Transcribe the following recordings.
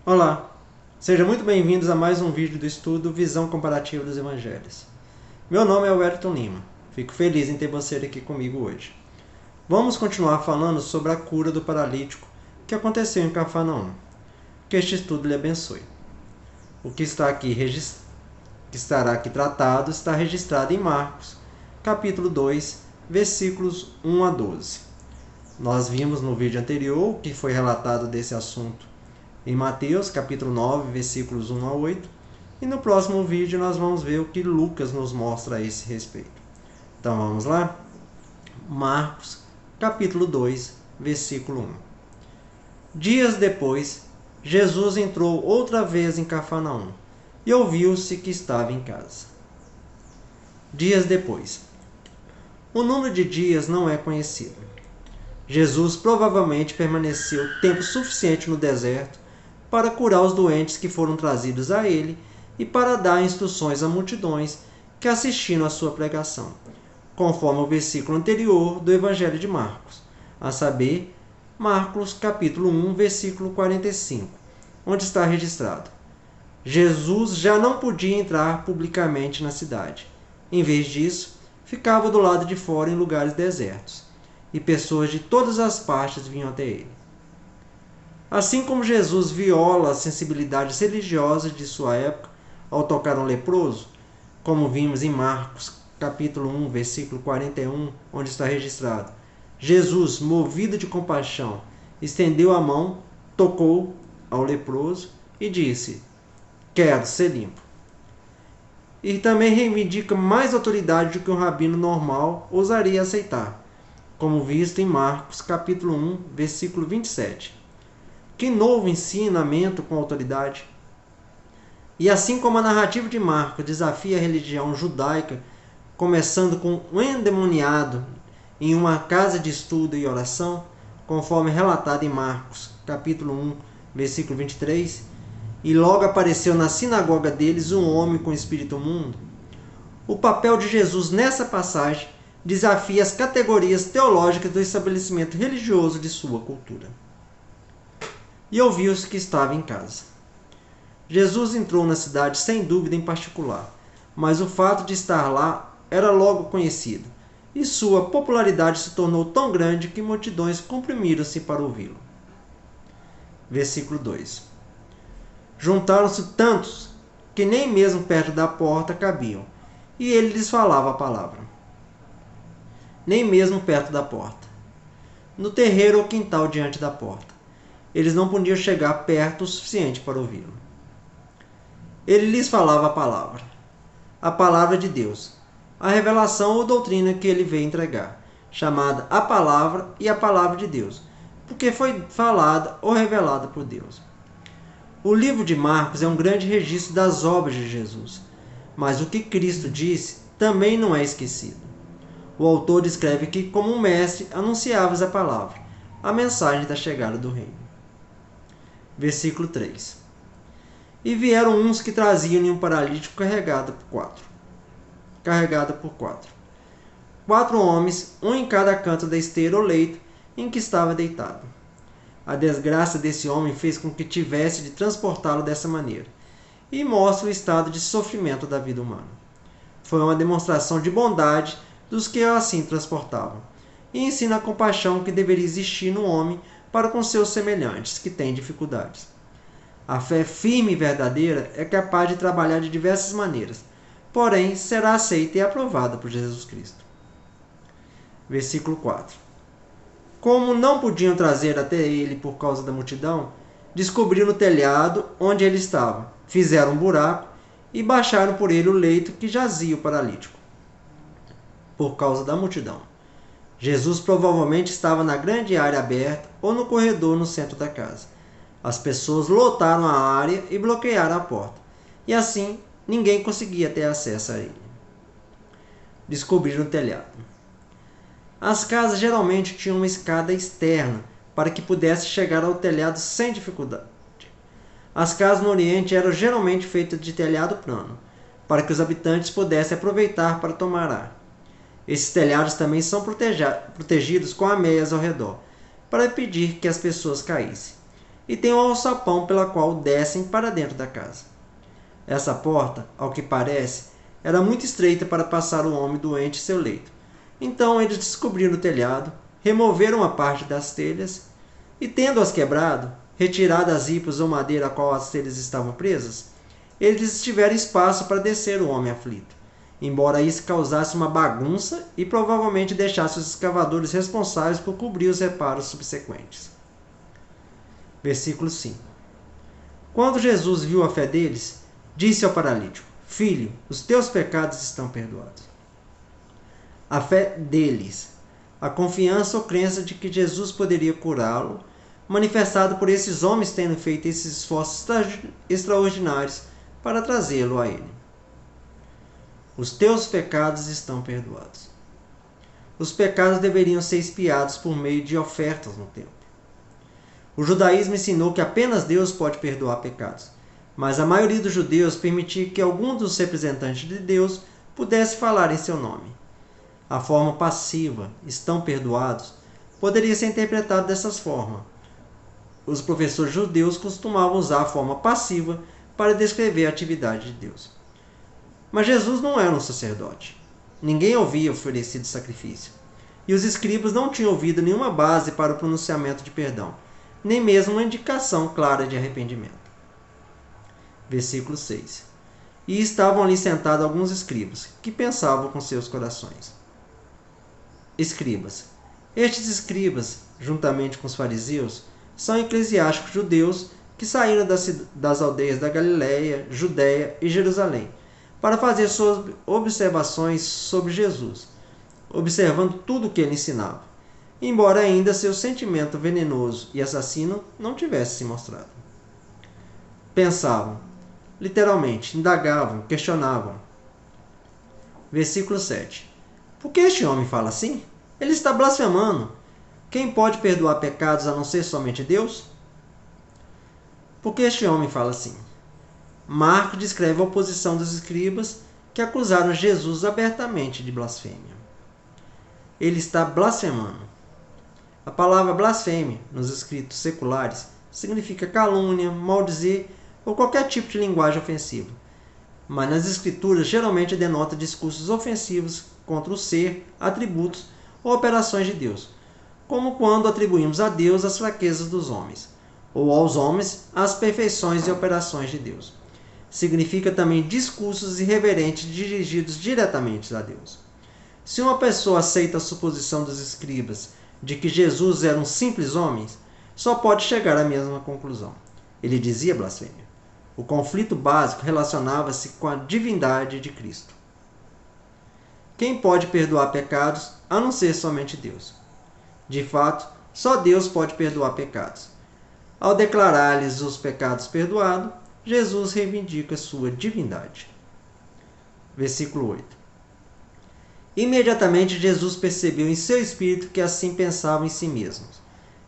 Olá, sejam muito bem-vindos a mais um vídeo do estudo Visão Comparativa dos Evangelhos. Meu nome é Wellington Lima, fico feliz em ter você aqui comigo hoje. Vamos continuar falando sobre a cura do paralítico que aconteceu em Cafarnaum. Que este estudo lhe abençoe. O que estará aqui tratado está registrado em Marcos, capítulo 2, versículos 1 a 12. Nós vimos no vídeo anterior o que foi relatado desse assunto em Mateus, capítulo 9, versículos 1 a 8. E no próximo vídeo nós vamos ver o que Lucas nos mostra a esse respeito. Então vamos lá? Marcos, capítulo 2, versículo 1. Dias depois, Jesus entrou outra vez em Cafarnaum e ouviu-se que estava em casa. Dias depois. O número de dias não é conhecido. Jesus provavelmente permaneceu tempo suficiente no deserto para curar os doentes que foram trazidos a ele e para dar instruções a multidões que assistiram à sua pregação, conforme o versículo anterior do Evangelho de Marcos, a saber, Marcos capítulo 1, versículo 45, onde está registrado: Jesus já não podia entrar publicamente na cidade. Em vez disso, ficava do lado de fora em lugares desertos, e pessoas de todas as partes vinham até ele. Assim como Jesus viola as sensibilidades religiosas de sua época ao tocar um leproso, como vimos em Marcos, capítulo 1, versículo 41, onde está registrado: Jesus, movido de compaixão, estendeu a mão, tocou ao leproso e disse: quero ser limpo. E também reivindica mais autoridade do que um rabino normal ousaria aceitar, como visto em Marcos, capítulo 1, versículo 27. Que novo ensinamento com autoridade! E assim como a narrativa de Marcos desafia a religião judaica, começando com um endemoniado em uma casa de estudo e oração, conforme relatado em Marcos, capítulo 1, versículo 23, e logo apareceu na sinagoga deles um homem com espírito imundo, o papel de Jesus nessa passagem desafia as categorias teológicas do estabelecimento religioso de sua cultura. E ouviu-se que estava em casa. Jesus entrou na cidade sem dúvida em particular, mas o fato de estar lá era logo conhecido, e sua popularidade se tornou tão grande que multidões comprimiram-se para ouvi-lo. Versículo 2. Juntaram-se tantos que nem mesmo perto da porta cabiam, e ele lhes falava a palavra. Nem mesmo perto da porta. No terreiro ou quintal diante da porta. Eles não podiam chegar perto o suficiente para ouvi-lo. Ele lhes falava a palavra de Deus, a revelação ou doutrina que ele veio entregar, chamada a palavra e a palavra de Deus, porque foi falada ou revelada por Deus. O livro de Marcos é um grande registro das obras de Jesus, mas o que Cristo disse também não é esquecido. O autor descreve que, como um mestre, anunciavas a palavra, a mensagem da chegada do reino. Versículo 3. E vieram uns que traziam um paralítico carregado por quatro. 4 homens, um em cada canto da esteira ou leito em que estava deitado. A desgraça desse homem fez com que tivesse de transportá-lo dessa maneira, e mostra o estado de sofrimento da vida humana. Foi uma demonstração de bondade dos que assim transportavam, e ensina a compaixão que deveria existir no homem para com seus semelhantes que têm dificuldades. A fé firme e verdadeira é capaz de trabalhar de diversas maneiras, porém será aceita e aprovada por Jesus Cristo. Versículo 4. Como não podiam trazer até ele por causa da multidão, descobriram o telhado onde ele estava, fizeram um buraco e baixaram por ele o leito que jazia o paralítico. Por causa da multidão. Jesus provavelmente estava na grande área aberta ou no corredor no centro da casa. As pessoas lotaram a área e bloquearam a porta, e assim ninguém conseguia ter acesso a ele. Descobriram o telhado. As casas geralmente tinham uma escada externa para que pudesse chegar ao telhado sem dificuldade. As casas no Oriente eram geralmente feitas de telhado plano, para que os habitantes pudessem aproveitar para tomar ar. Esses telhados também são protegidos com ameias ao redor, para impedir que as pessoas caíssem. e tem um alçapão pela qual descem para dentro da casa. Essa porta, ao que parece, era muito estreita para passar o homem doente em seu leito. Então eles descobriram o telhado, removeram uma parte das telhas e, tendo-as quebrado, retirado as ripas ou madeira a qual as telhas estavam presas, eles tiveram espaço para descer o homem aflito, embora isso causasse uma bagunça e provavelmente deixasse os escavadores responsáveis por cobrir os reparos subsequentes. Versículo 5. Quando Jesus viu a fé deles, disse ao paralítico: Filho, os teus pecados estão perdoados. A fé deles, a confiança ou crença de que Jesus poderia curá-lo, manifestado por esses homens tendo feito esses esforços extraordinários para trazê-lo a ele. Os teus pecados estão perdoados. Os pecados deveriam ser expiados por meio de ofertas no templo. O judaísmo ensinou que apenas Deus pode perdoar pecados, mas a maioria dos judeus permitia que algum dos representantes de Deus pudesse falar em seu nome. A forma passiva, estão perdoados, poderia ser interpretada dessa forma. Os professores judeus costumavam usar a forma passiva para descrever a atividade de Deus. Mas Jesus não era um sacerdote. Ninguém ouvia oferecido sacrifício. E os escribas não tinham ouvido nenhuma base para o pronunciamento de perdão, nem mesmo uma indicação clara de arrependimento. Versículo 6. E estavam ali sentados alguns escribas, que pensavam com seus corações. Escribas. Estes escribas, juntamente com os fariseus, são eclesiásticos judeus que saíram das aldeias da Galiléia, Judéia e Jerusalém, para fazer suas observações sobre Jesus, observando tudo o que ele ensinava, embora ainda seu sentimento venenoso e assassino não tivesse se mostrado. Pensavam, literalmente, indagavam, questionavam. Versículo 7. Por que este homem fala assim? Ele está blasfemando. Quem pode perdoar pecados a não ser somente Deus? Por que este homem fala assim? Marcos descreve a oposição dos escribas que acusaram Jesus abertamente de blasfêmia. Ele está blasfemando. A palavra blasfêmia, nos escritos seculares, significa calúnia, maldizer ou qualquer tipo de linguagem ofensiva. Mas nas escrituras geralmente denota discursos ofensivos contra o ser, atributos ou operações de Deus, como quando atribuímos a Deus as fraquezas dos homens, ou aos homens as perfeições e operações de Deus. Significa também discursos irreverentes dirigidos diretamente a Deus. Se uma pessoa aceita a suposição dos escribas de que Jesus era um simples homem, só pode chegar à mesma conclusão. Ele dizia blasfêmia. O conflito básico relacionava-se com a divindade de Cristo. Quem pode perdoar pecados a não ser somente Deus? De fato, só Deus pode perdoar pecados. Ao declarar-lhes os pecados perdoados, Jesus reivindica sua divindade. Versículo 8. Imediatamente Jesus percebeu em seu espírito que assim pensavam em si mesmos.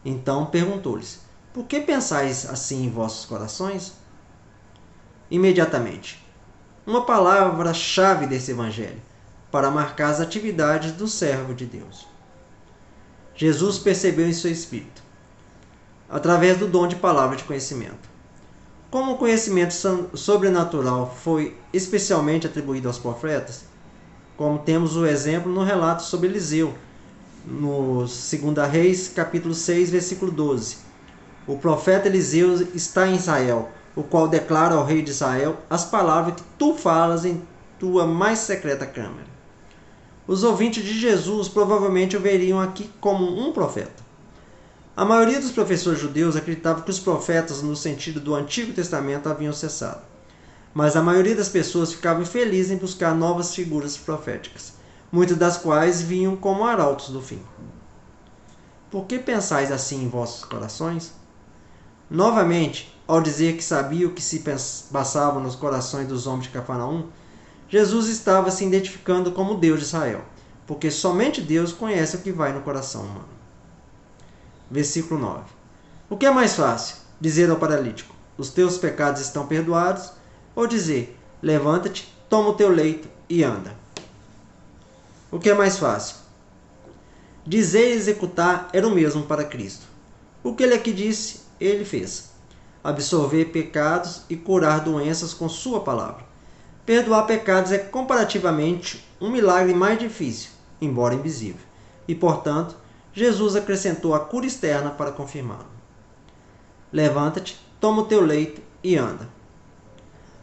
Então perguntou-lhes: Por que pensais assim em vossos corações? Imediatamente. Uma palavra-chave desse evangelho, para marcar as atividades do servo de Deus. Jesus percebeu em seu espírito, através do dom de palavra de conhecimento. Como o conhecimento sobrenatural foi especialmente atribuído aos profetas, como temos o exemplo no relato sobre Eliseu, no 2 Reis, capítulo 6, versículo 12. O profeta Eliseu está em Israel, o qual declara ao rei de Israel as palavras que tu falas em tua mais secreta câmara. Os ouvintes de Jesus provavelmente o veriam aqui como um profeta. A maioria dos professores judeus acreditava que os profetas, no sentido do Antigo Testamento, haviam cessado. Mas a maioria das pessoas ficava infeliz em buscar novas figuras proféticas, muitas das quais vinham como arautos do fim. Por que pensais assim em vossos corações? Novamente, ao dizer que sabia o que se passava nos corações dos homens de Cafarnaum, Jesus estava se identificando como Deus de Israel, porque somente Deus conhece o que vai no coração humano. Versículo 9. O que é mais fácil? Dizer ao paralítico: os teus pecados estão perdoados, ou dizer: levanta-te, toma o teu leito e anda? O que é mais fácil? Dizer e executar era o mesmo para Cristo. O que ele aqui disse ele fez: absorver pecados e curar doenças com sua palavra. Perdoar pecados é comparativamente um milagre mais difícil, embora invisível, e, portanto, Jesus acrescentou a cura externa para confirmá-lo. Levanta-te, toma o teu leito e anda.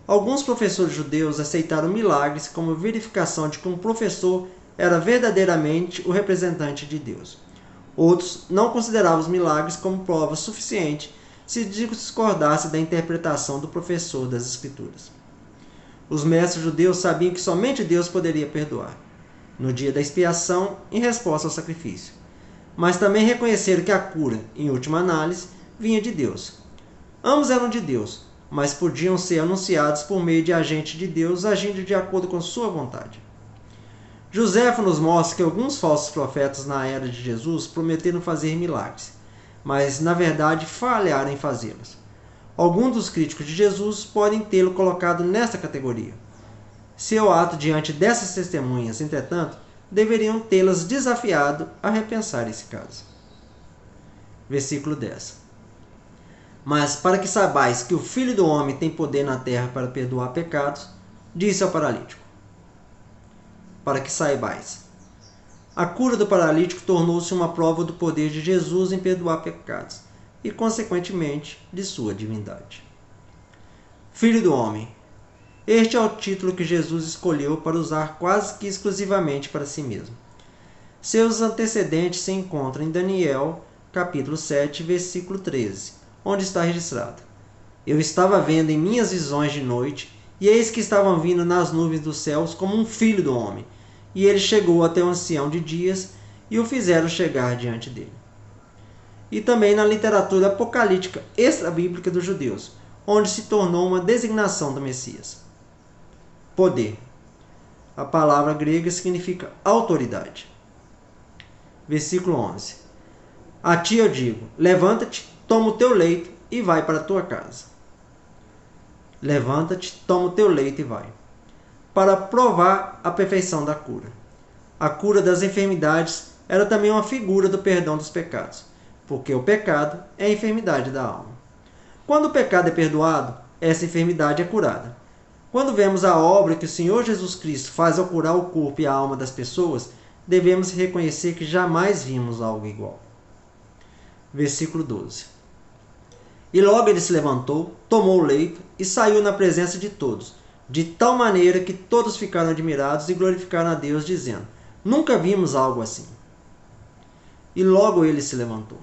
Alguns professores judeus aceitaram milagres como verificação de que um professor era verdadeiramente o representante de Deus. Outros não consideravam os milagres como prova suficiente se discordasse da interpretação do professor das Escrituras. Os mestres judeus sabiam que somente Deus poderia perdoar, no dia da expiação, em resposta ao sacrifício. Mas também reconheceram que a cura, em última análise, vinha de Deus. Ambos eram de Deus, mas podiam ser anunciados por meio de agentes de Deus agindo de acordo com sua vontade. Joséfo nos mostra que alguns falsos profetas na era de Jesus prometeram fazer milagres, mas na verdade falharam em fazê-los. Alguns dos críticos de Jesus podem tê-lo colocado nesta categoria. Seu ato diante dessas testemunhas, entretanto, deveriam tê-las desafiado a repensar esse caso. Versículo 10. Mas para que saibais que o Filho do Homem tem poder na terra para perdoar pecados, disse ao paralítico. Para que saibais. A cura do paralítico tornou-se uma prova do poder de Jesus em perdoar pecados e, consequentemente, de sua divindade. Filho do Homem. Este é o título que Jesus escolheu para usar quase que exclusivamente para si mesmo. Seus antecedentes se encontram em Daniel, capítulo 7, versículo 13, onde está registrado: Eu estava vendo em minhas visões de noite, e eis que estavam vindo nas nuvens dos céus como um filho do homem, e ele chegou até o ancião de dias, e o fizeram chegar diante dele. E também na literatura apocalíptica extra-bíblica dos judeus, onde se tornou uma designação do Messias. Poder. A palavra grega significa autoridade. Versículo 11. A ti eu digo, levanta-te, toma o teu leito e vai para a tua casa. Levanta-te, toma o teu leito e vai. Para provar a perfeição da cura. A cura das enfermidades era também uma figura do perdão dos pecados, porque o pecado é a enfermidade da alma. Quando o pecado é perdoado, essa enfermidade é curada. Quando vemos a obra que o Senhor Jesus Cristo faz ao curar o corpo e a alma das pessoas, devemos reconhecer que jamais vimos algo igual. Versículo 12. E logo ele se levantou, tomou o leito e saiu na presença de todos, de tal maneira que todos ficaram admirados e glorificaram a Deus, dizendo: Nunca vimos algo assim. E logo ele se levantou.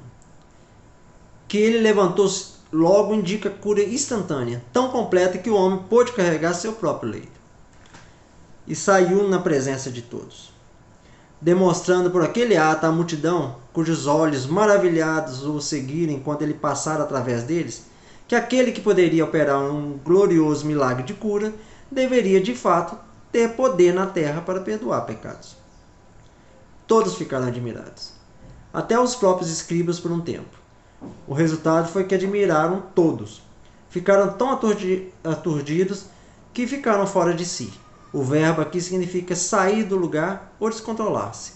Que ele levantou-se logo indica cura instantânea, tão completa que o homem pôde carregar seu próprio leito. E saiu na presença de todos, demonstrando por aquele ato à multidão, cujos olhos maravilhados o seguiram enquanto ele passara através deles, que aquele que poderia operar um glorioso milagre de cura deveria de fato ter poder na terra para perdoar pecados. Todos ficaram admirados, até os próprios escribas por um tempo. O resultado foi que admiraram todos. Ficaram tão aturdidos que ficaram fora de si. O verbo aqui significa sair do lugar ou descontrolar-se.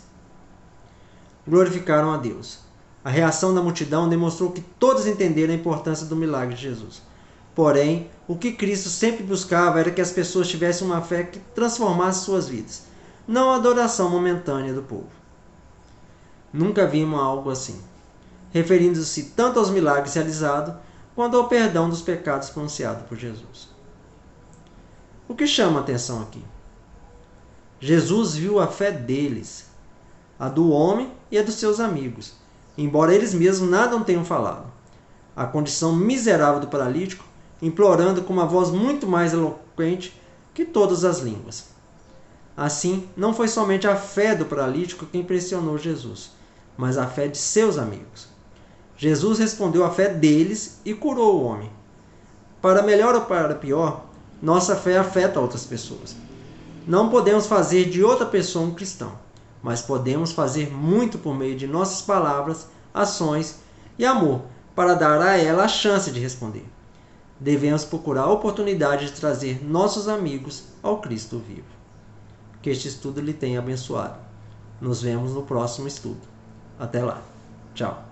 Glorificaram a Deus. A reação da multidão demonstrou que todos entenderam a importância do milagre de Jesus. Porém, o que Cristo sempre buscava era que as pessoas tivessem uma fé que transformasse suas vidas, não a adoração momentânea do povo. Nunca vimos algo assim, referindo-se tanto aos milagres realizados quanto ao perdão dos pecados pronunciado por Jesus. O que chama a atenção aqui? Jesus viu a fé deles, a do homem e a dos seus amigos, embora eles mesmos nada tenham falado. A condição miserável do paralítico, implorando com uma voz muito mais eloquente que todas as línguas. Assim, não foi somente a fé do paralítico que impressionou Jesus, mas a fé de seus amigos. Jesus respondeu à fé deles e curou o homem. Para melhor ou para pior, nossa fé afeta outras pessoas. Não podemos fazer de outra pessoa um cristão, mas podemos fazer muito por meio de nossas palavras, ações e amor para dar a ela a chance de responder. Devemos procurar a oportunidade de trazer nossos amigos ao Cristo vivo. Que este estudo lhe tenha abençoado. Nos vemos no próximo estudo. Até lá. Tchau.